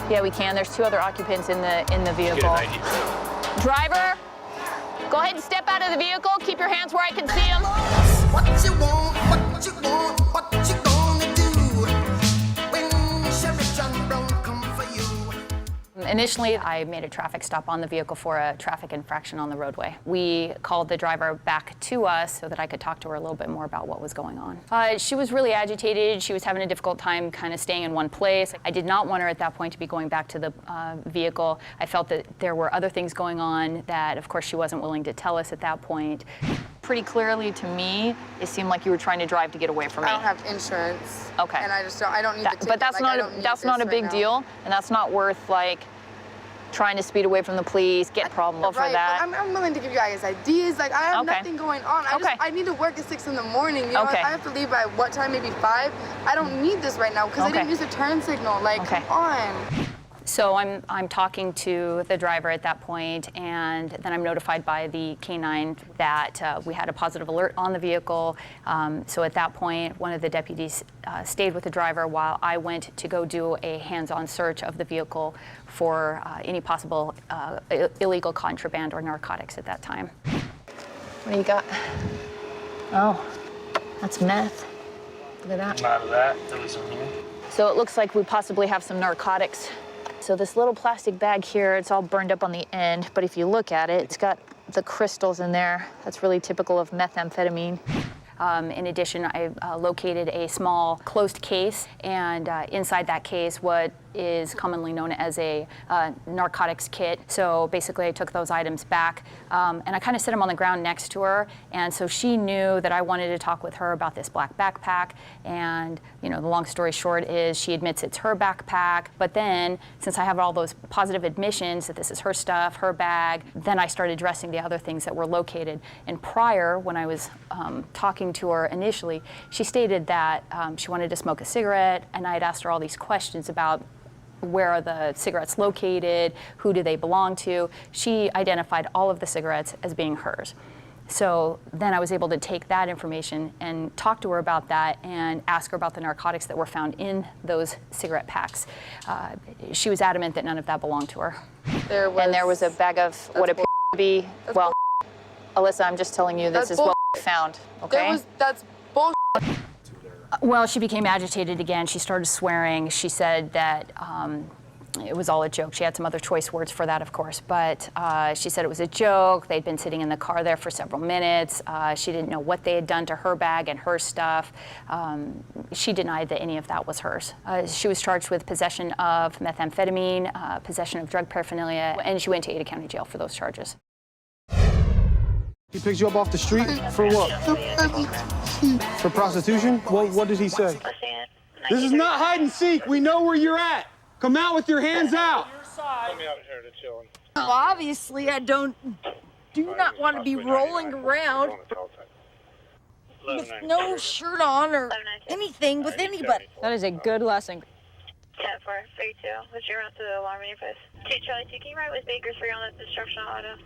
Yeah, we can. There's 2 other occupants in the vehicle. Driver, go ahead and step out of the vehicle. Keep your hands where I can see them. What you want, what you want, what you gonna do when Sheriff John Brown come for you? Initially, I made a traffic stop on the vehicle for a traffic infraction on the roadway. We called the driver back to us so that I could talk to her a little bit more about what was going on. She was really agitated. She was having a difficult time kind of staying in one place. I did not want her at that point to be going back to the vehicle. I felt that there were other things going on that, of course, she wasn't willing to tell us at that point. Pretty clearly to me, it seemed like you were trying to drive to get away from me. I don't have insurance. Okay. And I don't need the ticket. But that's not a big deal, and that's not worth like trying to speed away from the police, get a problem over that. But I'm willing to give you guys ideas. Like, I have nothing going on. I need to work at 6 in the morning. You know, I have to leave by what time? Maybe 5. I don't need this right now because I didn't use a turn signal. Like, come on. So I'm talking to the driver at that point, and then I'm notified by the K-9 that we had a positive alert on the vehicle. So at that point, one of the deputies stayed with the driver while I went to go do a hands-on search of the vehicle for any possible illegal contraband or narcotics at that time. What do you got? Oh, that's meth. Look at that. Not of that. There was some here. So it looks like we possibly have some narcotics. So this little plastic bag here, it's all burned up on the end, but if you look at it, it's got the crystals in there. That's really typical of methamphetamine. In addition, I located a small closed case, and inside that case, what is commonly known as a narcotics kit. So basically I took those items back and I kind of set them on the ground next to her, and so she knew that I wanted to talk with her about this black backpack. And you know, the long story short is she admits it's her backpack, but then since I have all those positive admissions that this is her stuff, her bag, then I started addressing the other things that were located. And prior, when I was talking to her initially, she stated that she wanted to smoke a cigarette, and I had asked her all these questions about where are the cigarettes located, who do they belong to. She identified all of the cigarettes as being hers. So then I was able to take that information and talk to her about that and ask her about the narcotics that were found in those cigarette packs. She was adamant that none of that belonged to her. There was a bag of what appeared to be, well, Alyssa, I'm just telling you this is what we found, okay? That's bullshit. Well, she became agitated again. She started swearing. She said that it was all a joke. She had some other choice words for that, of course, but she said it was a joke. They'd been sitting in the car there for several minutes. She didn't know what they had done to her bag and her stuff. She denied that any of that was hers. She was charged with possession of methamphetamine, possession of drug paraphernalia, and she went to Ada County Jail for those charges. He picked you up off the street for what? For prostitution? What did he say? This is not hide and seek. We know where you're at. Come out with your hands out. Let me out here to chill. Well, obviously, I do not want to be rolling around with no shirt on or anything with anybody. That is a good lesson. 10-4, 32. What's your route to the alarm in your post? 2 Charlie 2, can you ride with Bakersfield on that destruction auto?